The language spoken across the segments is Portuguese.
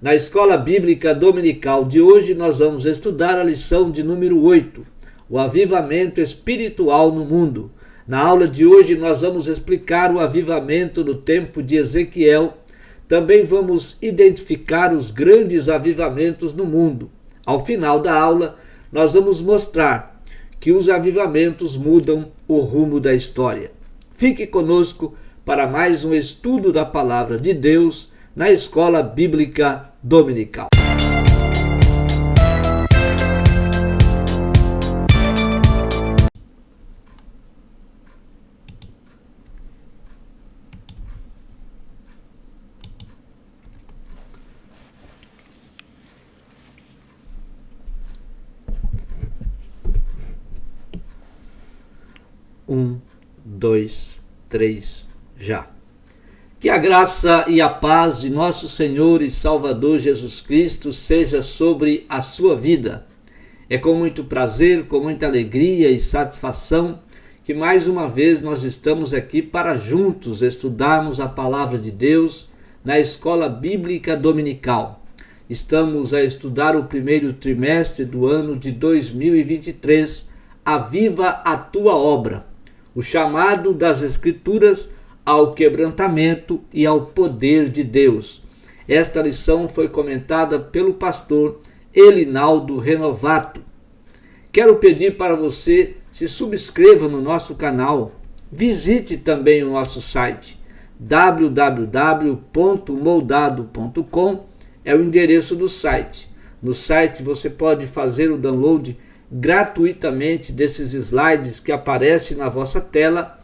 Na Escola Bíblica Dominical de hoje, nós vamos estudar a lição de número 8, o avivamento espiritual no mundo. Na aula de hoje, nós vamos explicar o avivamento no tempo de Ezequiel. Também vamos identificar os grandes avivamentos no mundo. Ao final da aula, nós vamos mostrar que os avivamentos mudam o rumo da história. Fique conosco para mais um estudo da Palavra de Deus na Escola Bíblica Dominical. Um, dois, três, já. Que a graça e a paz de nosso Senhor e Salvador Jesus Cristo seja sobre a sua vida. É com muito prazer, com muita alegria e satisfação que mais uma vez nós estamos aqui para juntos estudarmos a Palavra de Deus na Escola Bíblica Dominical. Estamos a estudar o primeiro trimestre do ano de 2023, Aviva a Tua Obra, o chamado das Escrituras ao quebrantamento e ao poder de Deus. Esta lição foi comentada pelo pastor Elinaldo Renovato. Quero pedir para você se subscreva no nosso canal. Visite também o nosso site www.moldado.com é o endereço do site. No site você pode fazer o download gratuitamente desses slides que aparecem na vossa tela,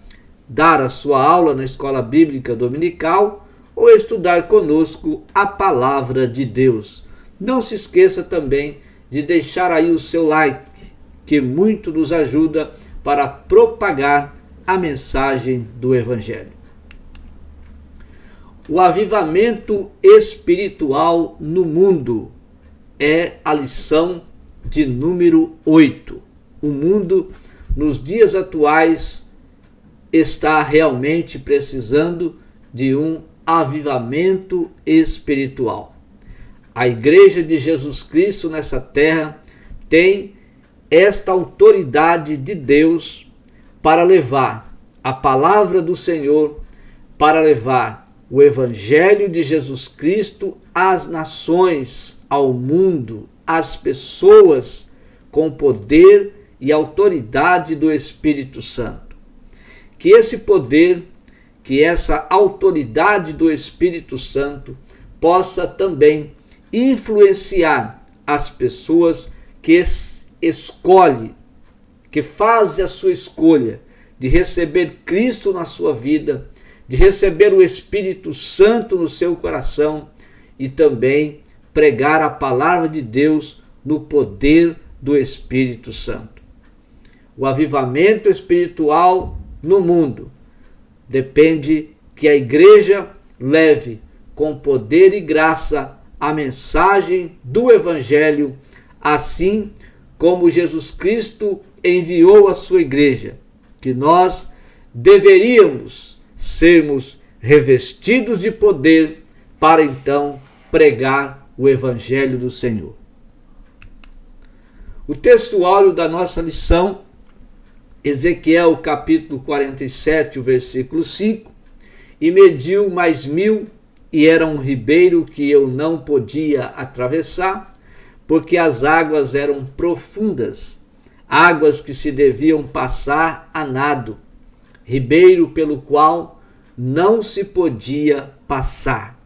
dar a sua aula na Escola Bíblica Dominical ou estudar conosco a Palavra de Deus. Não se esqueça também de deixar aí o seu like, que muito nos ajuda para propagar a mensagem do Evangelho. O avivamento espiritual no mundo é a lição de número 8. O mundo, nos dias atuais, está realmente precisando de um avivamento espiritual. A Igreja de Jesus Cristo nessa terra tem esta autoridade de Deus para levar a palavra do Senhor, para levar o Evangelho de Jesus Cristo às nações, ao mundo, às pessoas, com poder e autoridade do Espírito Santo. Que esse poder, que essa autoridade do Espírito Santo possa também influenciar as pessoas que escolhem, que fazem a sua escolha de receber Cristo na sua vida, de receber o Espírito Santo no seu coração e também pregar a palavra de Deus no poder do Espírito Santo. O avivamento espiritual no mundo depende que a igreja leve com poder e graça a mensagem do Evangelho, assim como Jesus Cristo enviou a sua igreja, que nós deveríamos sermos revestidos de poder para então pregar o Evangelho do Senhor. O textuário da nossa lição, Ezequiel capítulo 47, o versículo 5, e mediu mais 1000, e era um ribeiro que eu não podia atravessar, porque as águas eram profundas, águas que se deviam passar a nado, ribeiro pelo qual não se podia passar.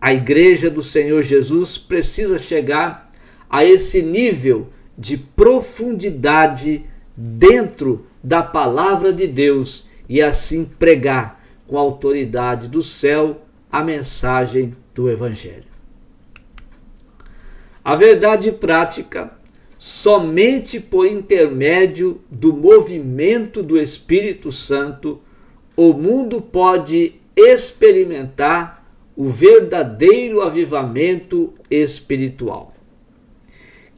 A igreja do Senhor Jesus precisa chegar a esse nível de profundidade dentro da palavra de Deus e assim pregar com a autoridade do céu a mensagem do Evangelho. A verdade prática, somente por intermédio do movimento do Espírito Santo, o mundo pode experimentar o verdadeiro avivamento espiritual.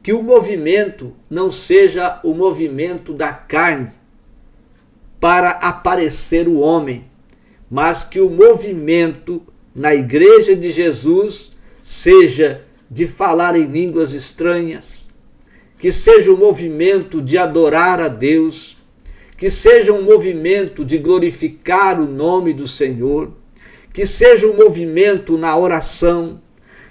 Que o movimento não seja o movimento da carne para aparecer o homem, mas que o movimento na Igreja de Jesus seja de falar em línguas estranhas, que seja um movimento de adorar a Deus, que seja um movimento de glorificar o nome do Senhor, que seja um movimento na oração,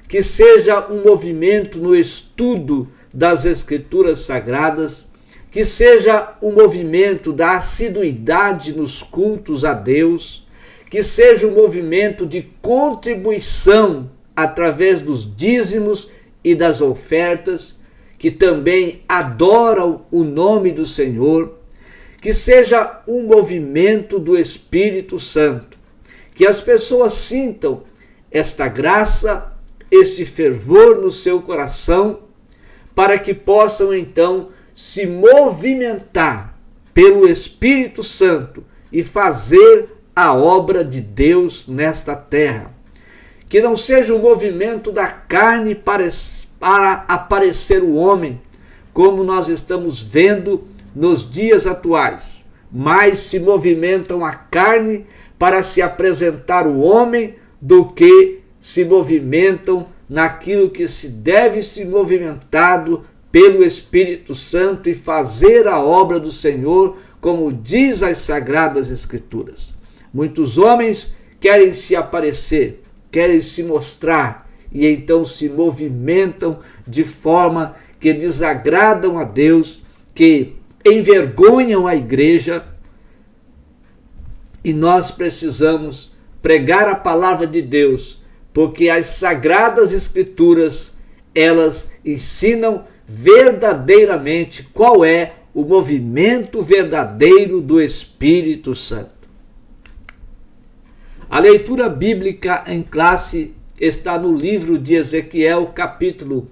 que seja um movimento no estudo das Escrituras Sagradas, que seja um movimento da assiduidade nos cultos a Deus, que seja um movimento de contribuição através dos dízimos e das ofertas, que também adoram o nome do Senhor, que seja um movimento do Espírito Santo, que as pessoas sintam esta graça, este fervor no seu coração, para que possam então se movimentar pelo Espírito Santo e fazer a obra de Deus nesta terra. Que não seja o movimento da carne para aparecer o homem, como nós estamos vendo nos dias atuais, mas se movimentam a carne para se apresentar o homem do que se movimentam naquilo que se deve se movimentado pelo Espírito Santo e fazer a obra do Senhor, como diz as Sagradas Escrituras. Muitos homens querem se aparecer, querem se mostrar e então se movimentam de forma que desagradam a Deus, que envergonham a igreja, e nós precisamos pregar a palavra de Deus, porque as Sagradas Escrituras, elas ensinam verdadeiramente qual é o movimento verdadeiro do Espírito Santo. A leitura bíblica em classe está no livro de Ezequiel, capítulo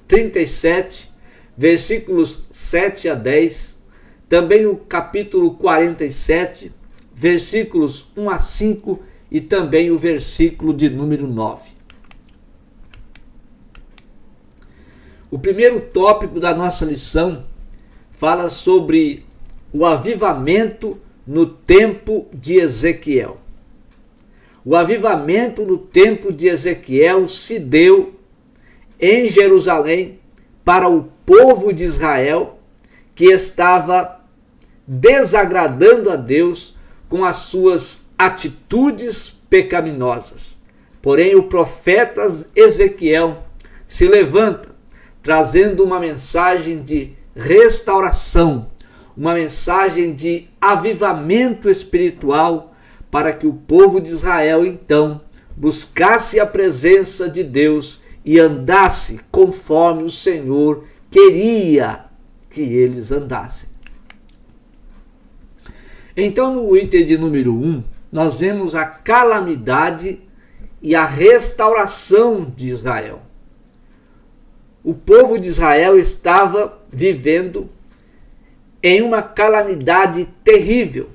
37, versículos 7 a 10, também o capítulo 47, versículos 1 a 5 e também o versículo de número 9. O primeiro tópico da nossa lição fala sobre o avivamento no tempo de Ezequiel. O avivamento no tempo de Ezequiel se deu em Jerusalém para o povo de Israel, que estava desagradando a Deus com as suas atitudes pecaminosas. Porém, o profeta Ezequiel se levanta, trazendo uma mensagem de restauração, uma mensagem de avivamento espiritual, para que o povo de Israel, então, buscasse a presença de Deus e andasse conforme o Senhor queria que eles andassem. Então, no item de número 1, nós vemos a calamidade e a restauração de Israel. O povo de Israel estava vivendo em uma calamidade terrível,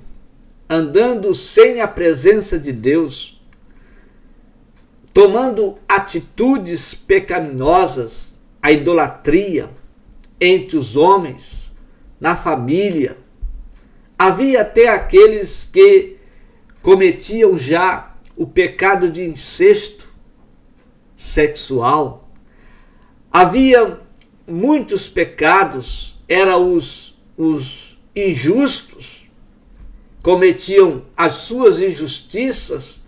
andando sem a presença de Deus, tomando atitudes pecaminosas, a idolatria entre os homens, na família. Havia até aqueles que cometiam já o pecado de incesto sexual. Havia muitos pecados, eram os injustos, cometiam as suas injustiças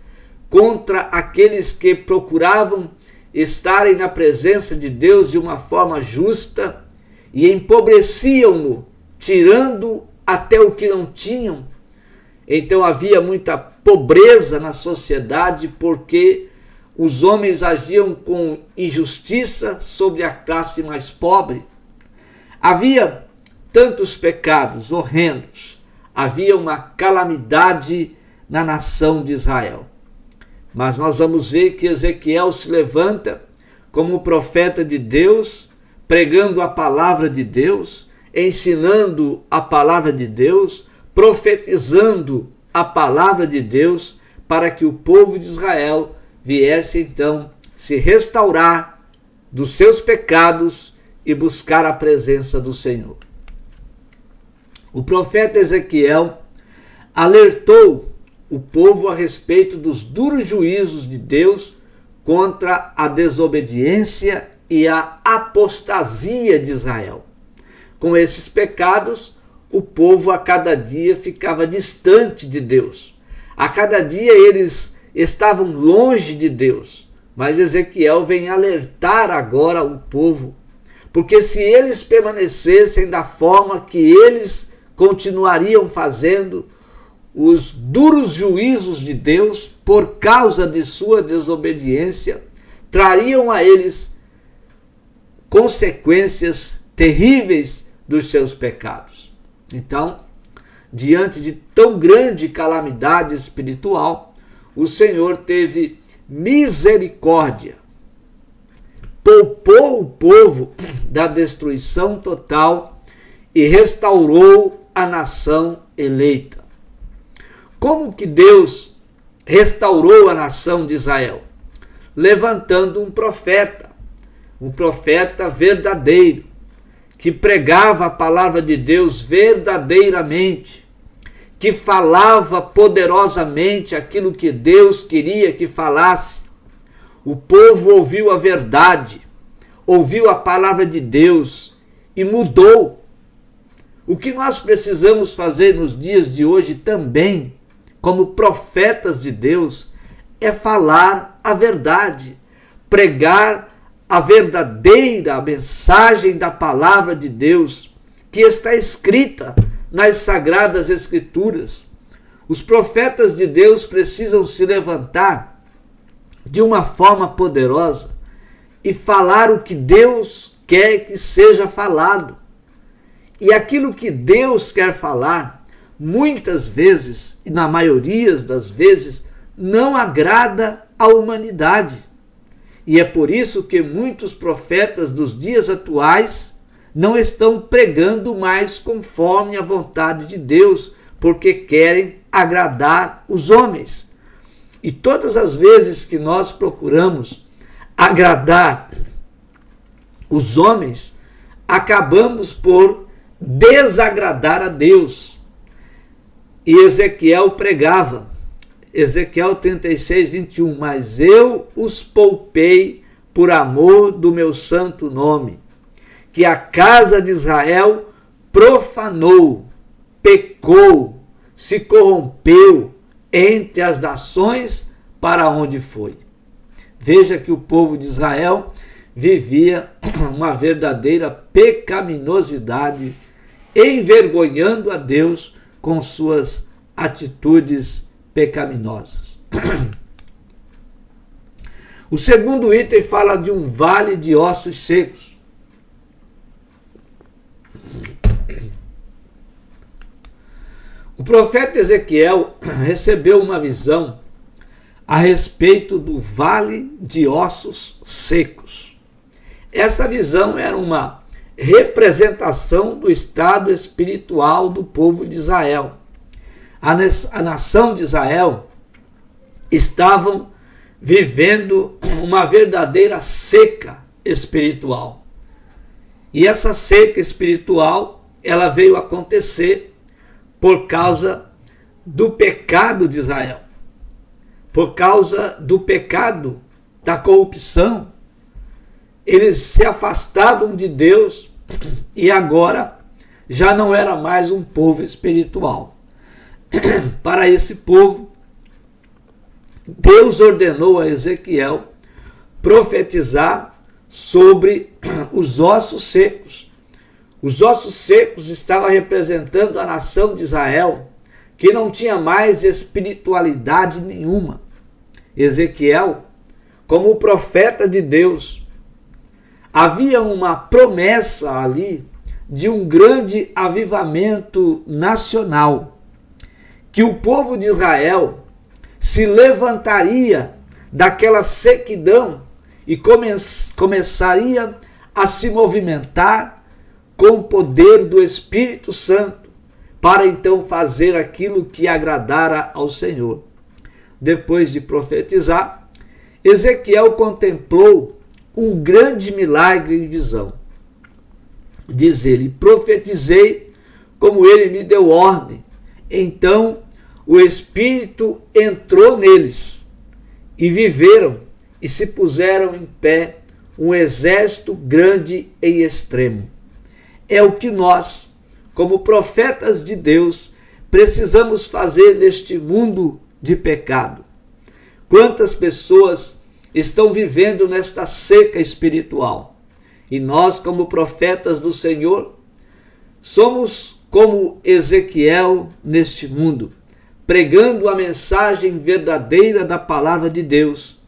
contra aqueles que procuravam estarem na presença de Deus de uma forma justa e empobreciam-no, tirando até o que não tinham. Então havia muita pobreza na sociedade, porque os homens agiam com injustiça sobre a classe mais pobre. Havia tantos pecados horrendos, havia uma calamidade na nação de Israel. Mas nós vamos ver que Ezequiel se levanta como profeta de Deus, pregando a palavra de Deus, ensinando a palavra de Deus, profetizando a palavra de Deus, para que o povo de Israel viesse então se restaurar dos seus pecados e buscar a presença do Senhor. O profeta Ezequiel alertou o povo a respeito dos duros juízos de Deus contra a desobediência e a apostasia de Israel. Com esses pecados, o povo a cada dia ficava distante de Deus. A cada dia eles estavam longe de Deus. Mas Ezequiel vem alertar agora o povo, porque se eles permanecessem da forma que eles continuariam fazendo, os duros juízos de Deus, por causa de sua desobediência, trariam a eles consequências terríveis dos seus pecados. Então, diante de tão grande calamidade espiritual, o Senhor teve misericórdia, poupou o povo da destruição total e restaurou a nação eleita. Como que Deus restaurou a nação de Israel? Levantando um profeta verdadeiro, que pregava a palavra de Deus verdadeiramente, que falava poderosamente aquilo que Deus queria que falasse. O povo ouviu a verdade, ouviu a palavra de Deus e mudou. O que nós precisamos fazer nos dias de hoje também, como profetas de Deus, é falar a verdade, pregar a verdadeira mensagem da palavra de Deus, que está escrita nas Sagradas Escrituras. Os profetas de Deus precisam se levantar de uma forma poderosa e falar o que Deus quer que seja falado. E aquilo que Deus quer falar, muitas vezes, e na maioria das vezes, não agrada à humanidade. E é por isso que muitos profetas dos dias atuais não estão pregando mais conforme a vontade de Deus, porque querem agradar os homens. E todas as vezes que nós procuramos agradar os homens, acabamos por desagradar a Deus. E Ezequiel pregava, Ezequiel 36, 21, mas eu os poupei por amor do meu santo nome, que a casa de Israel profanou, pecou, se corrompeu entre as nações para onde foi. Veja que o povo de Israel vivia uma verdadeira pecaminosidade, envergonhando a Deus com suas atitudes pecaminosas. O segundo item fala de um vale de ossos secos. O profeta Ezequiel recebeu uma visão a respeito do vale de ossos secos. Essa visão era uma representação do estado espiritual do povo de Israel. A nação de Israel estavam vivendo uma verdadeira seca espiritual. E essa seca espiritual, ela veio acontecer por causa do pecado de Israel, por causa do pecado da corrupção. Eles se afastavam de Deus e agora já não era mais um povo espiritual. Para esse povo, Deus ordenou a Ezequiel profetizar sobre os ossos secos. Os ossos secos estavam representando a nação de Israel, que não tinha mais espiritualidade nenhuma. Ezequiel, como profeta de Deus, havia uma promessa ali de um grande avivamento nacional, que o povo de Israel se levantaria daquela sequidão e começaria a se movimentar com o poder do Espírito Santo, para então fazer aquilo que agradara ao Senhor. Depois de profetizar, Ezequiel contemplou um grande milagre em visão. Diz ele: profetizei como ele me deu ordem. Então o Espírito entrou neles e viveram e se puseram em pé um exército grande e extremo. É o que nós, como profetas de Deus, precisamos fazer neste mundo de pecado. Quantas pessoas estão vivendo nesta seca espiritual? E nós, como profetas do Senhor, somos como Ezequiel neste mundo, pregando a mensagem verdadeira da palavra de Deus.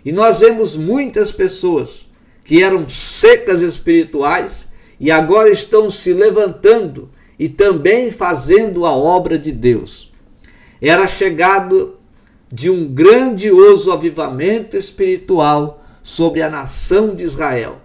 E nós vemos muitas pessoas que eram secas espirituais e agora estão se levantando e também fazendo a obra de Deus. Era chegado de um grandioso avivamento espiritual sobre a nação de Israel.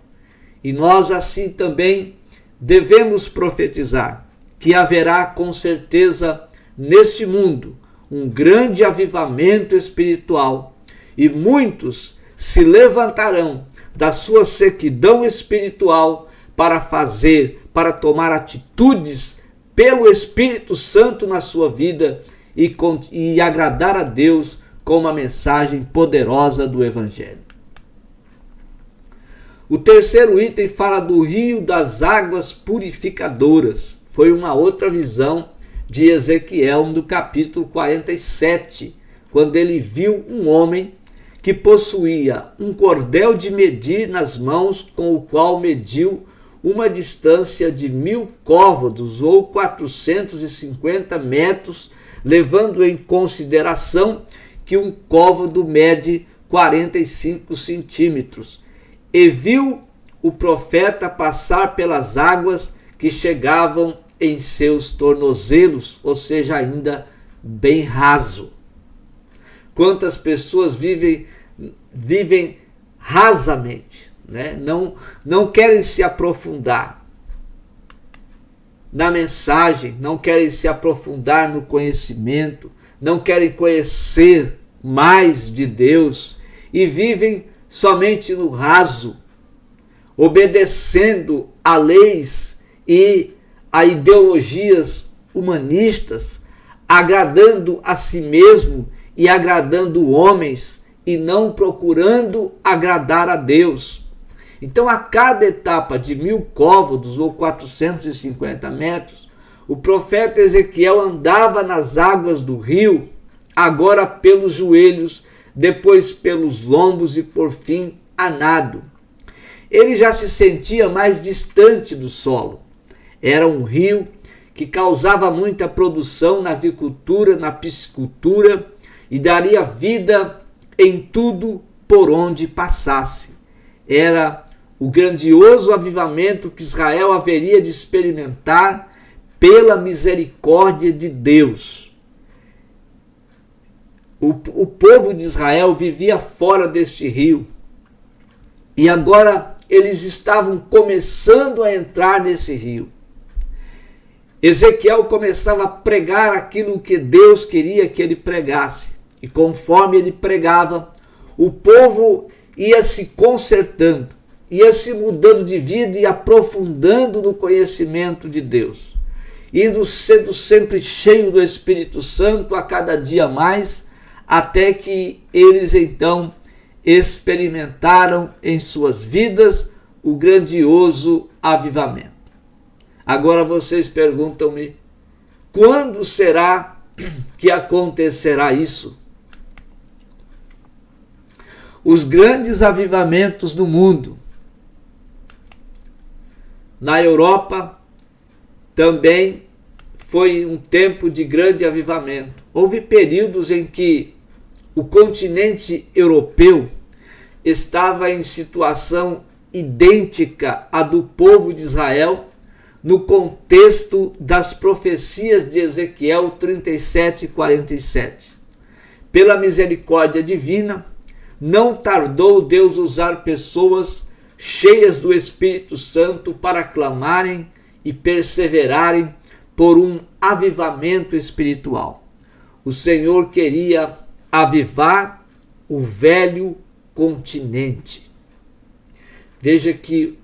E nós assim também devemos profetizar que haverá com certeza neste mundo um grande avivamento espiritual e muitos se levantarão da sua sequidão espiritual para tomar atitudes pelo Espírito Santo na sua vida e agradar a Deus com uma mensagem poderosa do Evangelho. O terceiro item fala do rio das águas purificadoras. Foi uma outra visão de Ezequiel no capítulo 47, quando ele viu um homem que possuía um cordel de medir nas mãos, com o qual mediu uma distância de 1000 côvados ou 450 metros, levando em consideração que um côvado mede 45 centímetros. E viu o profeta passar pelas águas que chegavam em seus tornozelos, ou seja, ainda bem raso. Quantas pessoas vivem rasamente, né? Não querem se aprofundar na mensagem, não querem se aprofundar no conhecimento, não querem conhecer mais de Deus e vivem somente no raso, obedecendo a leis e a ideologias humanistas, agradando a si mesmo e agradando homens e não procurando agradar a Deus. Então, a cada etapa de 1000 côvados ou 450 metros, o profeta Ezequiel andava nas águas do rio, agora pelos joelhos, depois pelos lombos e por fim a nado. Ele já se sentia mais distante do solo. Era um rio que causava muita produção na agricultura, na piscicultura e daria vida em tudo por onde passasse. Era o grandioso avivamento que Israel haveria de experimentar pela misericórdia de Deus. O povo de Israel vivia fora deste rio e agora eles estavam começando a entrar nesse rio. Ezequiel começava a pregar aquilo que Deus queria que ele pregasse. E conforme ele pregava, o povo ia se consertando, ia se mudando de vida e aprofundando no conhecimento de Deus. Indo sendo sempre cheio do Espírito Santo a cada dia mais, até que eles então experimentaram em suas vidas o grandioso avivamento. Agora vocês perguntam-me, quando será que acontecerá isso? Os grandes avivamentos do mundo. Na Europa também foi um tempo de grande avivamento. Houve períodos em que o continente europeu estava em situação idêntica à do povo de Israel, no contexto das profecias de Ezequiel 37 e 47. Pela misericórdia divina, não tardou Deus usar pessoas cheias do Espírito Santo para clamarem e perseverarem por um avivamento espiritual. O Senhor queria avivar o velho continente. Veja que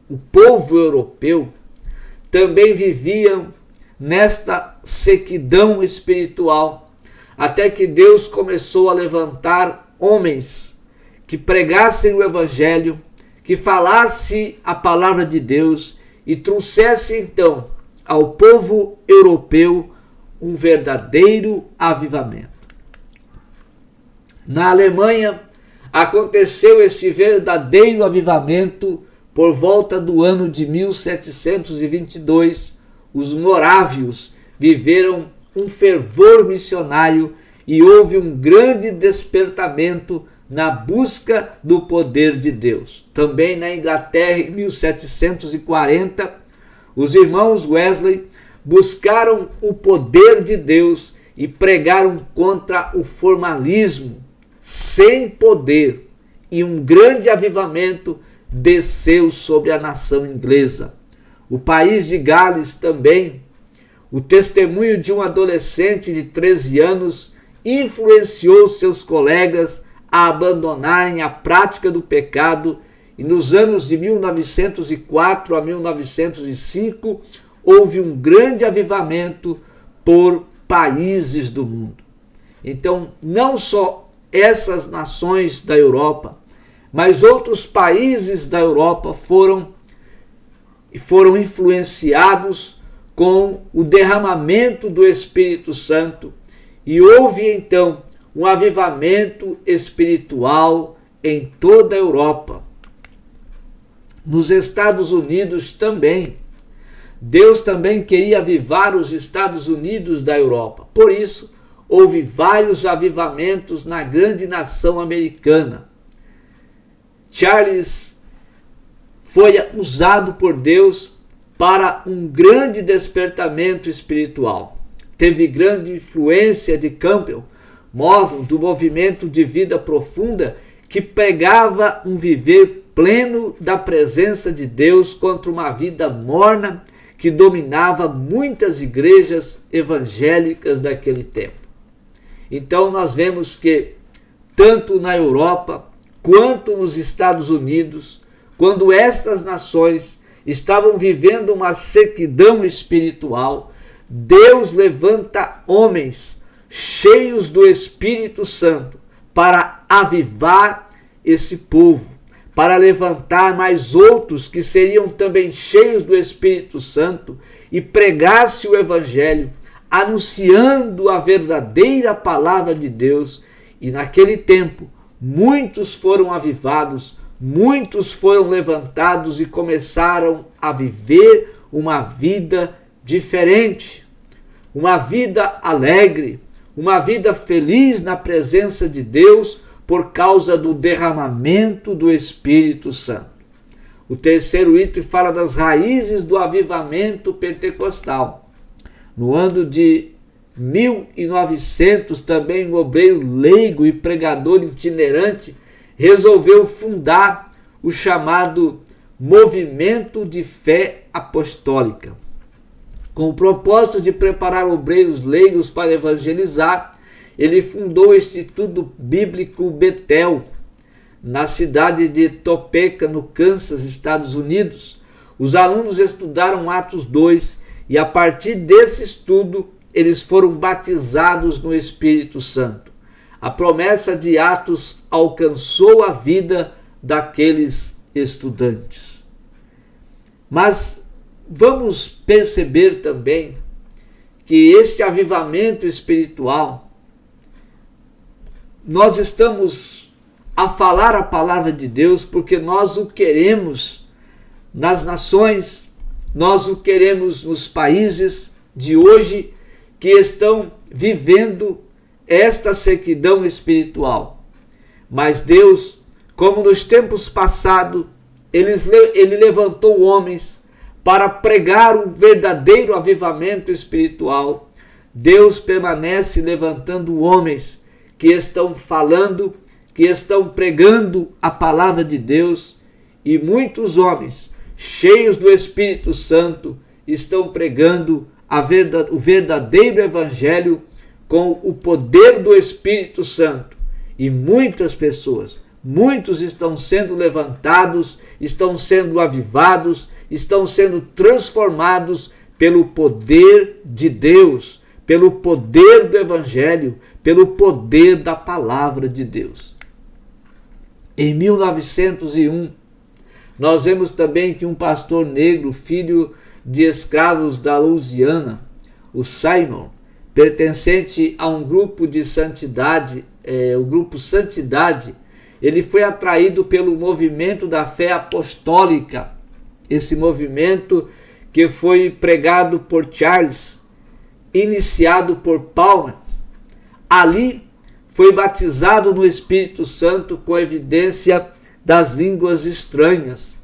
o povo europeu também viviam nesta sequidão espiritual, até que Deus começou a levantar homens que pregassem o Evangelho, que falasse a palavra de Deus e trouxesse então ao povo europeu um verdadeiro avivamento. Na Alemanha aconteceu este verdadeiro avivamento por volta do ano de 1722. Os morávios viveram um fervor missionário e houve um grande despertamento na busca do poder de Deus. Também na Inglaterra, em 1740, os irmãos Wesley buscaram o poder de Deus e pregaram contra o formalismo sem poder, e um grande avivamento desceu sobre a nação inglesa. O país de Gales também, o testemunho de um adolescente de 13 anos influenciou seus colegas a abandonarem a prática do pecado, e nos anos de 1904 a 1905 houve um grande avivamento por países do mundo. Então, não só essas nações da Europa, mas outros países da Europa foram influenciados com o derramamento do Espírito Santo, e houve então um avivamento espiritual em toda a Europa. Nos Estados Unidos também. Deus também queria avivar os Estados Unidos da Europa. Por isso, houve vários avivamentos na grande nação americana. Charles foi usado por Deus para um grande despertamento espiritual. Teve grande influência de Campbell Morgan, do movimento de vida profunda, que pregava um viver pleno da presença de Deus contra uma vida morna que dominava muitas igrejas evangélicas daquele tempo. Então nós vemos que tanto na Europa quanto nos Estados Unidos, quando estas nações estavam vivendo uma sequidão espiritual, Deus levanta homens cheios do Espírito Santo para avivar esse povo, para levantar mais outros que seriam também cheios do Espírito Santo e pregasse o Evangelho, anunciando a verdadeira palavra de Deus. E naquele tempo, muitos foram avivados, muitos foram levantados e começaram a viver uma vida diferente, uma vida alegre, uma vida feliz na presença de Deus por causa do derramamento do Espírito Santo. O terceiro item fala das raízes do avivamento pentecostal. No ano de 1900, também um obreiro leigo e pregador itinerante resolveu fundar o chamado Movimento de Fé Apostólica. Com o propósito de preparar obreiros leigos para evangelizar, ele fundou o Instituto Bíblico Betel, na cidade de Topeka, no Kansas, Estados Unidos. Os alunos estudaram Atos 2 e, a partir desse estudo, eles foram batizados no Espírito Santo. A promessa de Atos alcançou a vida daqueles estudantes. Mas vamos perceber também que este avivamento espiritual, nós estamos a falar a palavra de Deus porque nós o queremos nas nações, nós o queremos nos países de hoje que estão vivendo esta sequidão espiritual. Mas Deus, como nos tempos passados, ele levantou homens para pregar um verdadeiro avivamento espiritual. Deus permanece levantando homens que estão falando, que estão pregando a palavra de Deus, e muitos homens cheios do Espírito Santo estão pregando o verdadeiro evangelho com o poder do Espírito Santo. E muitas pessoas, muitos estão sendo levantados, estão sendo avivados, estão sendo transformados pelo poder de Deus, pelo poder do Evangelho, pelo poder da palavra de Deus. Em 1901, nós vemos também que um pastor negro, filho de escravos da Louisiana, o Simon, pertencente a um grupo de santidade, o grupo Santidade, ele foi atraído pelo movimento da fé apostólica, esse movimento que foi pregado por Charles, iniciado por Palmer. Ali foi batizado no Espírito Santo com evidência das línguas estranhas.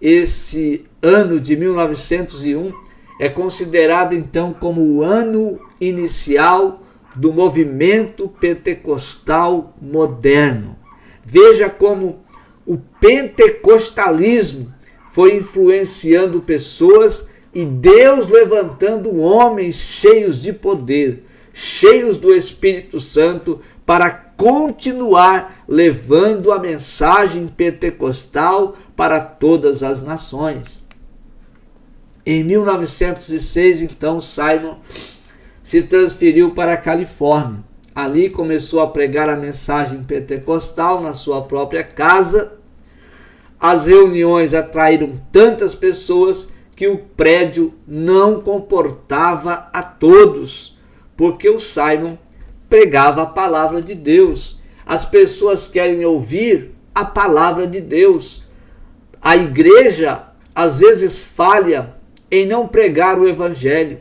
Esse ano de 1901 é considerado então como o ano inicial do movimento pentecostal moderno. Veja como o pentecostalismo foi influenciando pessoas e Deus levantando homens cheios de poder, cheios do Espírito Santo, para continuar levando a mensagem pentecostal para todas as nações. Em 1906, então, Simon se transferiu para a Califórnia. Ali começou a pregar a mensagem pentecostal na sua própria casa. As reuniões atraíram tantas pessoas que o prédio não comportava a todos, porque o Simon pregava a palavra de Deus. As pessoas querem ouvir a palavra de Deus. A igreja às vezes falha em não pregar o evangelho.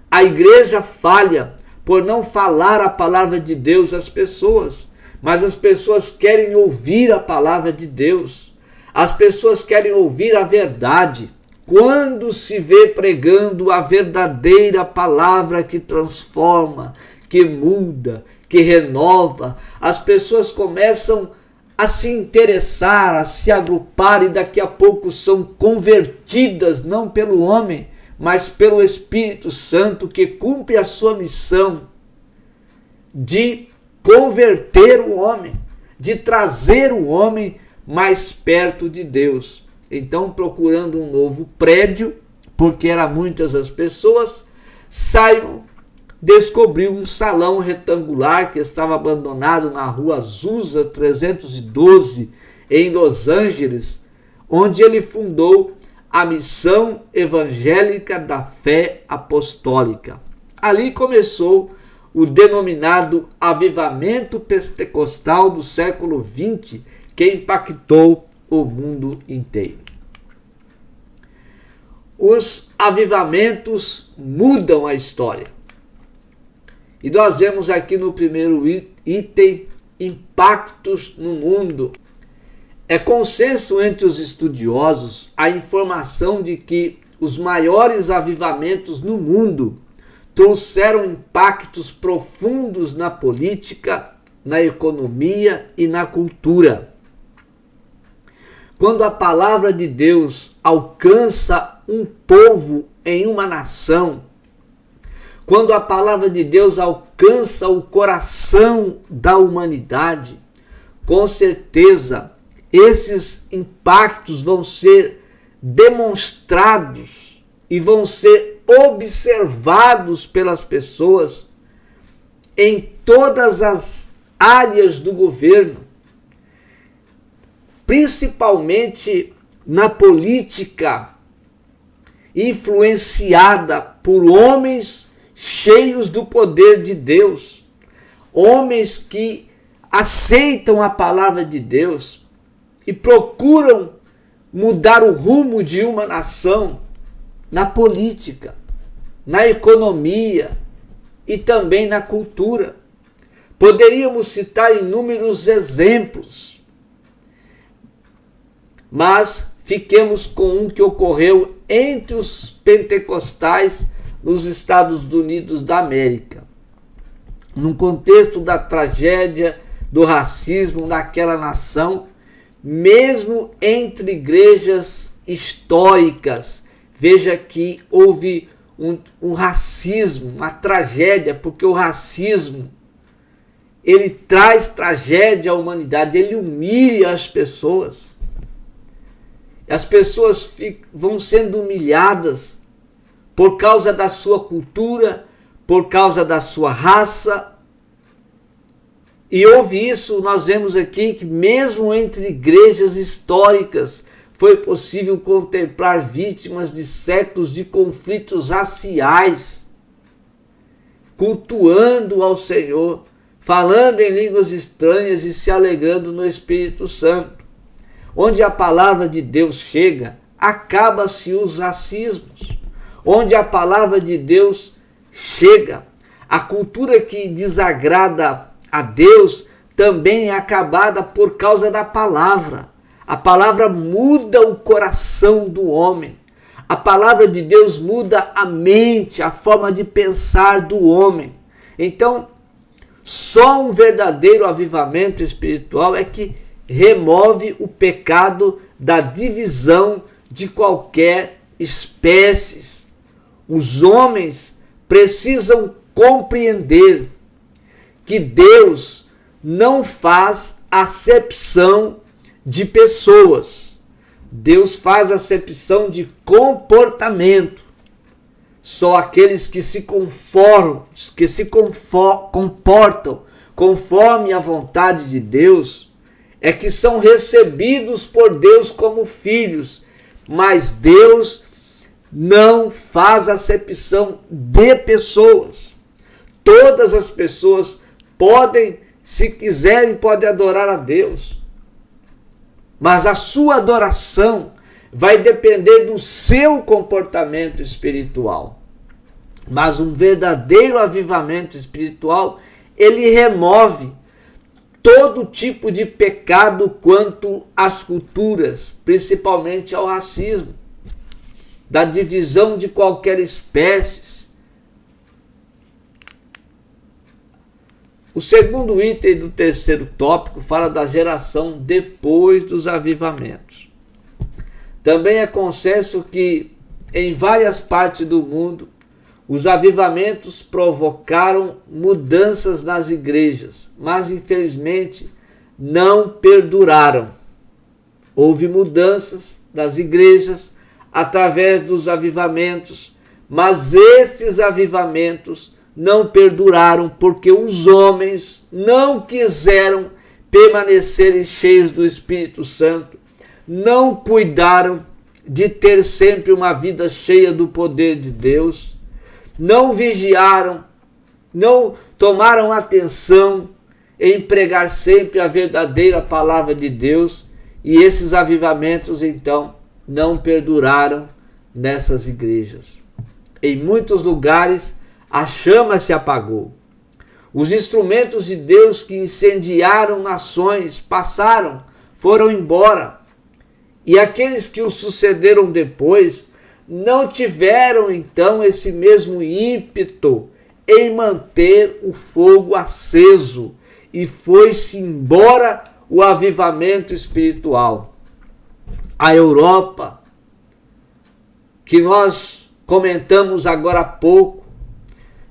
A igreja falha por não falar a palavra de Deus às pessoas, mas as pessoas querem ouvir a palavra de Deus. As pessoas querem ouvir a verdade. Quando se vê pregando a verdadeira palavra que transforma, que muda, que renova, as pessoas começam a se interessar, a se agrupar e daqui a pouco são convertidas, não pelo homem, mas pelo Espírito Santo, que cumpre a sua missão de converter o homem, de trazer o homem mais perto de Deus. Então, procurando um novo prédio, porque eram muitas as pessoas, Simon descobriu um salão retangular que estava abandonado na rua Azusa 312, em Los Angeles, onde ele fundou a Missão Evangélica da Fé Apostólica. Ali começou o denominado avivamento pentecostal do século XX, que impactou o mundo inteiro. Os avivamentos mudam a história. E nós vemos aqui no primeiro item, impactos no mundo. É consenso entre os estudiosos a informação de que os maiores avivamentos no mundo trouxeram impactos profundos na política, na economia e na cultura. Quando a palavra de Deus alcança um povo em uma nação, quando a palavra de Deus alcança o coração da humanidade, com certeza esses impactos vão ser demonstrados e vão ser observados pelas pessoas em todas as áreas do governo, principalmente na política, influenciada por homens cheios do poder de Deus, homens que aceitam a palavra de Deus e procuram mudar o rumo de uma nação na política, na economia e também na cultura. Poderíamos citar inúmeros exemplos, mas fiquemos com um que ocorreu entre os pentecostais nos Estados Unidos da América. Num contexto da tragédia do racismo naquela nação, mesmo entre igrejas históricas, veja que houve um racismo, uma tragédia, porque o racismo ele traz tragédia à humanidade, ele humilha as pessoas. As pessoas vão sendo humilhadas por causa da sua cultura, por causa da sua raça. E houve isso, nós vemos aqui que mesmo entre igrejas históricas foi possível contemplar vítimas de séculos de conflitos raciais, cultuando ao Senhor, falando em línguas estranhas e se alegrando no Espírito Santo. Onde a palavra de Deus chega, acaba-se os racismos. Onde a palavra de Deus chega, a cultura que desagrada a Deus também é acabada por causa da palavra. A palavra muda o coração do homem. A palavra de Deus muda a mente, a forma de pensar do homem. Então, só um verdadeiro avivamento espiritual é que remove o pecado da divisão de qualquer espécie. Os homens precisam compreender que Deus não faz acepção de pessoas. Deus faz acepção de comportamento. Só aqueles que se comportam conforme a vontade de Deus é que são recebidos por Deus como filhos. Mas Deus não faz acepção de pessoas. Todas as pessoas podem, se quiserem, podem adorar a Deus. Mas a sua adoração vai depender do seu comportamento espiritual. Mas um verdadeiro avivamento espiritual, ele remove todo tipo de pecado quanto às culturas, principalmente ao racismo, da divisão de qualquer espécie. O segundo item do terceiro tópico fala da geração depois dos avivamentos. Também é consenso que em várias partes do mundo os avivamentos provocaram mudanças nas igrejas, mas infelizmente não perduraram. Houve mudanças das igrejas através dos avivamentos, mas esses avivamentos não perduraram porque os homens não quiseram permanecerem cheios do Espírito Santo, não cuidaram de ter sempre uma vida cheia do poder de Deus, não vigiaram, não tomaram atenção em pregar sempre a verdadeira palavra de Deus, e esses avivamentos então não perduraram nessas igrejas. Em muitos lugares a chama se apagou. Os instrumentos de Deus que incendiaram nações passaram, foram embora. E aqueles que os sucederam depois não tiveram então esse mesmo ímpeto em manter o fogo aceso, e foi-se embora o avivamento espiritual. A Europa, que nós comentamos agora há pouco,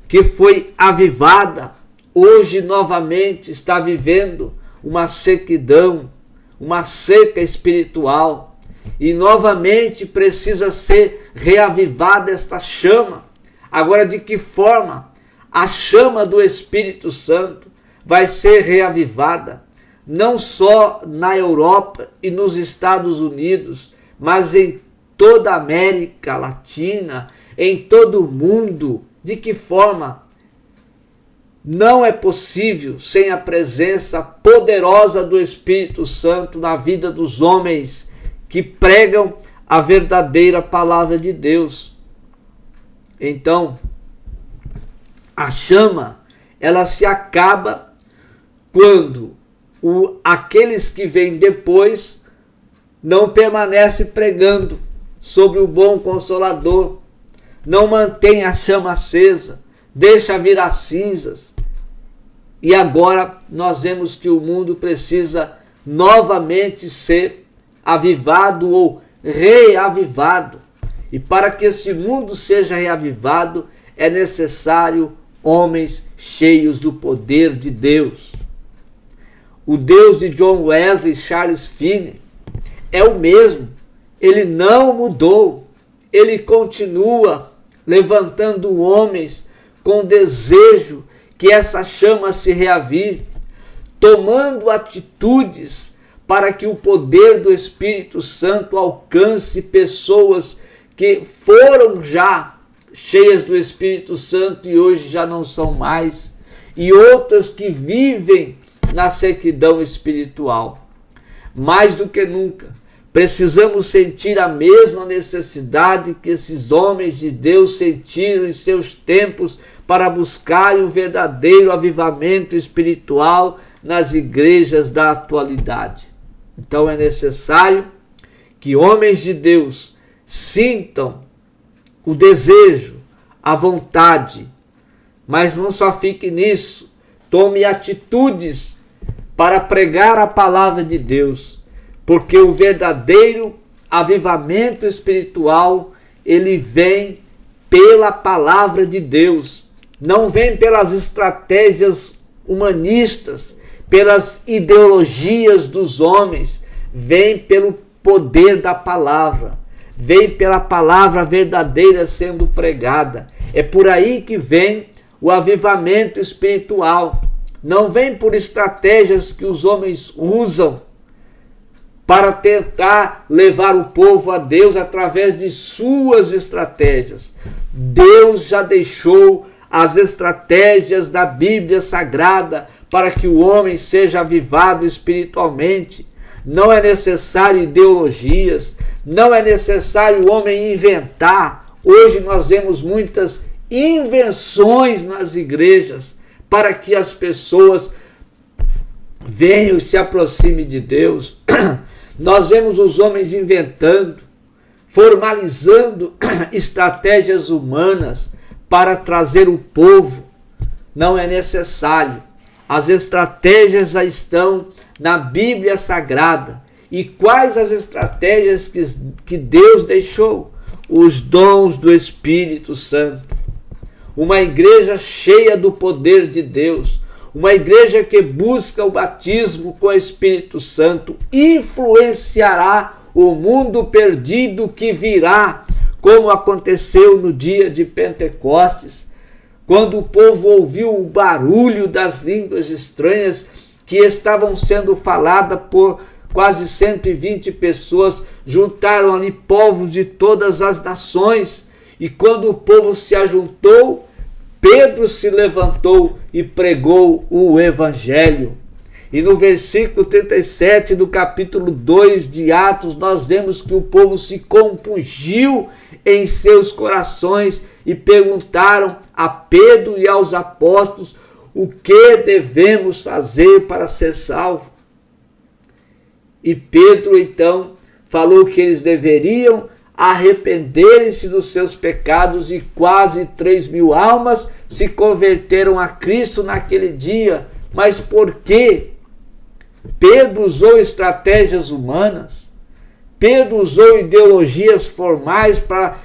que foi avivada, hoje novamente está vivendo uma sequidão, uma seca espiritual, e novamente precisa ser reavivada esta chama. Agora, de que forma a chama do Espírito Santo vai ser reavivada? Não só na Europa e nos Estados Unidos, mas em toda a América Latina, em todo o mundo. De que forma? Não é possível sem a presença poderosa do Espírito Santo na vida dos homens que pregam a verdadeira palavra de Deus. Então, a chama, ela se acaba quando aqueles que vêm depois não permanecem pregando sobre o bom Consolador, não mantém a chama acesa, deixa vir as cinzas. E agora nós vemos que o mundo precisa novamente ser avivado ou reavivado. E para que esse mundo seja reavivado, é necessário homens cheios do poder de Deus. O Deus de John Wesley e Charles Finney é o mesmo. Ele não mudou. Ele continua levantando homens com desejo que essa chama se reavive. tomando atitudes para que o poder do Espírito Santo alcance pessoas que foram já cheias do Espírito Santo e hoje já não são mais, e outras que vivem na sequidão espiritual. Mais do que nunca, precisamos sentir a mesma necessidade que esses homens de Deus sentiram em seus tempos para buscarem o verdadeiro avivamento espiritual nas igrejas da atualidade. Então é necessário que homens de Deus sintam o desejo, a vontade, mas não só fique nisso, tome atitudes para pregar a palavra de Deus, porque o verdadeiro avivamento espiritual, ele vem pela palavra de Deus, não vem pelas estratégias humanistas, pelas ideologias dos homens, vem pelo poder da palavra, vem pela palavra verdadeira sendo pregada. É por aí que vem o avivamento espiritual. Não vem por estratégias que os homens usam para tentar levar o povo a Deus através de suas estratégias. Deus já deixou as estratégias da Bíblia Sagrada para que o homem seja avivado espiritualmente. Não é necessário ideologias, não é necessário o homem inventar. Hoje nós vemos muitas invenções nas igrejas para que as pessoas venham e se aproximem de Deus. Nós vemos os homens inventando, formalizando estratégias humanas para trazer o povo. Não é necessário. As estratégias já estão na Bíblia Sagrada. E quais as estratégias que Deus deixou? Os dons do Espírito Santo. Uma igreja cheia do poder de Deus. Uma igreja que busca o batismo com o Espírito Santo influenciará o mundo perdido que virá, como aconteceu no dia de Pentecostes, quando o povo ouviu o barulho das línguas estranhas que estavam sendo faladas por quase 120 pessoas, juntaram ali povos de todas as nações, e quando o povo se ajuntou, Pedro se levantou e pregou o Evangelho. E no versículo 37 do capítulo 2 de Atos, nós vemos que o povo se compungiu em seus corações e perguntaram a Pedro e aos apóstolos o que devemos fazer para ser salvos. E Pedro então falou que eles deveriam arrependerem-se dos seus pecados, e quase 3.000 almas se converteram a Cristo naquele dia. Mas por quê? Pedro usou estratégias humanas, Pedro usou ideologias formais para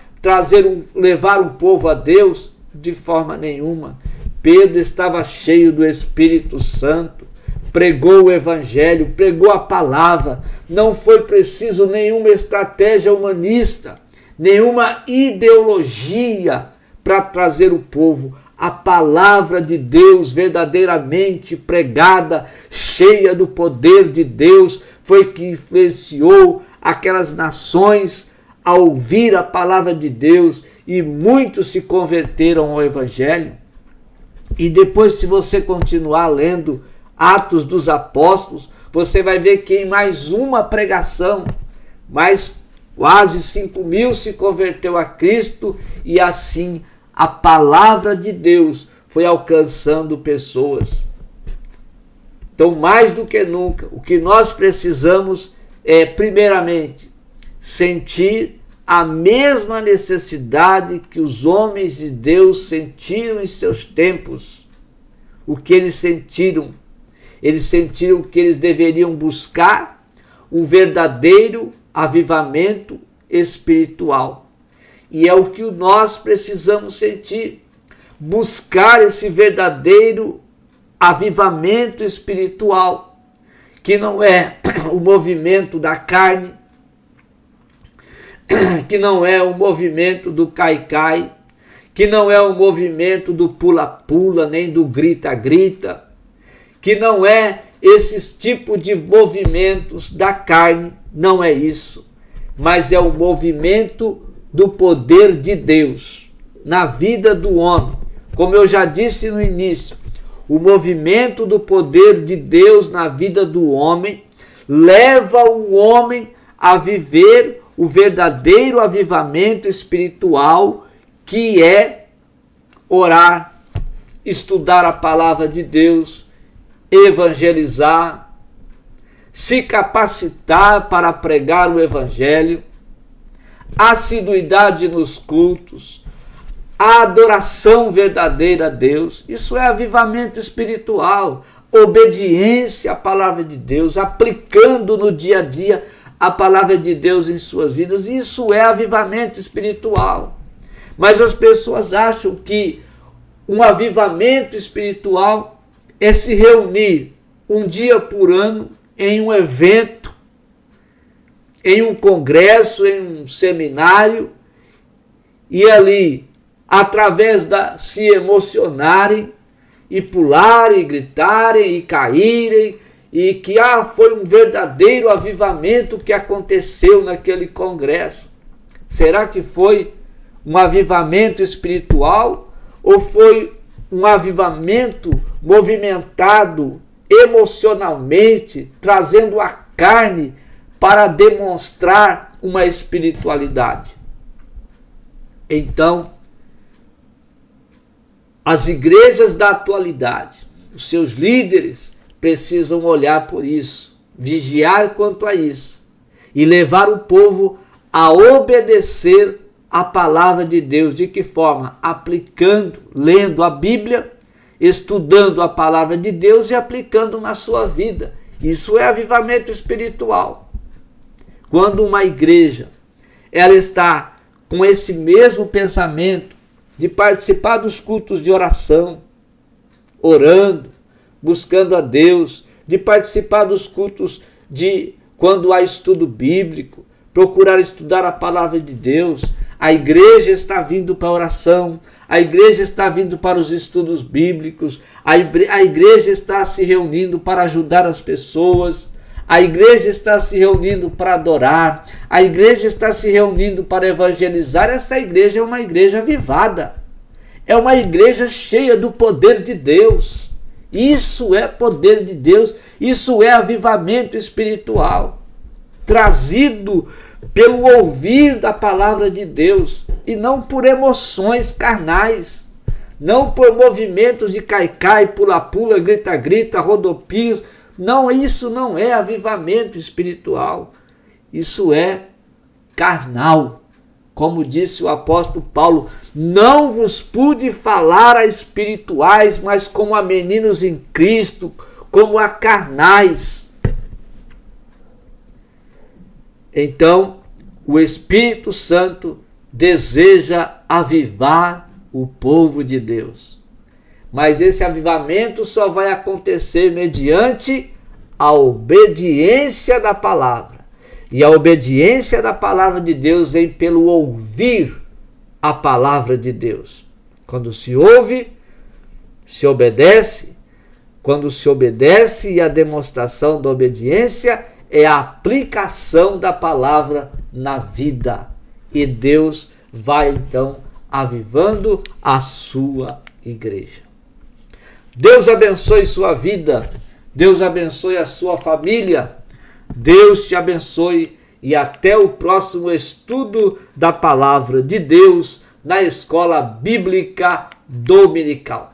levar o povo a Deus? De forma nenhuma. Pedro estava cheio do Espírito Santo, pregou o Evangelho, pregou a palavra. Não foi preciso nenhuma estratégia humanista, nenhuma ideologia para trazer o povo. A palavra de Deus verdadeiramente pregada, cheia do poder de Deus, foi que influenciou aquelas nações a ouvir a palavra de Deus, e muitos se converteram ao Evangelho. E depois, se você continuar lendo Atos dos Apóstolos, você vai ver que em mais uma pregação, mais quase 5.000 se converteu a Cristo, e assim a palavra de Deus foi alcançando pessoas. Então, mais do que nunca, o que nós precisamos é, primeiramente, sentir a mesma necessidade que os homens de Deus sentiram em seus tempos. O que eles sentiram? Eles sentiram que eles deveriam buscar um verdadeiro avivamento espiritual. E é o que nós precisamos sentir. Buscar esse verdadeiro avivamento espiritual, que não é o movimento da carne, que não é o movimento do cai-cai, que não é o movimento do pula-pula, nem do grita-grita, que não é esses tipos de movimentos da carne, não é isso, mas é o movimento do poder de Deus na vida do homem. Como eu já disse no início, o movimento do poder de Deus na vida do homem leva o homem a viver o verdadeiro avivamento espiritual, que é orar, estudar a palavra de Deus, evangelizar, se capacitar para pregar o evangelho, assiduidade nos cultos, a adoração verdadeira a Deus. Isso é avivamento espiritual, obediência à palavra de Deus, aplicando no dia a dia a palavra de Deus em suas vidas. Isso é avivamento espiritual. Mas as pessoas acham que um avivamento espiritual é se reunir um dia por ano em um evento, em um congresso, em um seminário, e ali, através se emocionarem e pularem, e gritarem e caírem, e que foi um verdadeiro avivamento que aconteceu naquele congresso. Será que foi um avivamento espiritual ou foi um avivamento movimentado emocionalmente, trazendo a carne para demonstrar uma espiritualidade? Então, as igrejas da atualidade, os seus líderes precisam olhar por isso, vigiar quanto a isso e levar o povo a obedecer a palavra de Deus. De que forma? Aplicando, lendo a Bíblia, estudando a palavra de Deus e aplicando na sua vida. Isso é avivamento espiritual. Quando uma igreja ela está com esse mesmo pensamento de participar dos cultos de oração, orando, buscando a Deus, de participar dos cultos de quando há estudo bíblico, procurar estudar a palavra de Deus, a igreja está vindo para a oração, a igreja está vindo para os estudos bíblicos, a igreja está se reunindo para ajudar as pessoas, a igreja está se reunindo para adorar, a igreja está se reunindo para evangelizar. Essa igreja é uma igreja avivada, é uma igreja cheia do poder de Deus. Isso é poder de Deus, isso é avivamento espiritual, trazido pelo ouvir da palavra de Deus, e não por emoções carnais, não por movimentos de cai-cai, pula-pula, grita-grita, rodopios. Não, isso não é avivamento espiritual, isso é carnal. Como disse o apóstolo Paulo, não vos pude falar a espirituais, mas como a meninos em Cristo, como a carnais. Então, o Espírito Santo deseja avivar o povo de Deus. Mas esse avivamento só vai acontecer mediante a obediência da palavra. E a obediência da palavra de Deus vem pelo ouvir a palavra de Deus. Quando se ouve, se obedece. Quando se obedece, e a demonstração da obediência é a aplicação da palavra na vida. E Deus vai então avivando a sua igreja. Deus abençoe sua vida. Deus abençoe a sua família. Deus te abençoe e até o próximo estudo da palavra de Deus na Escola Bíblica Dominical.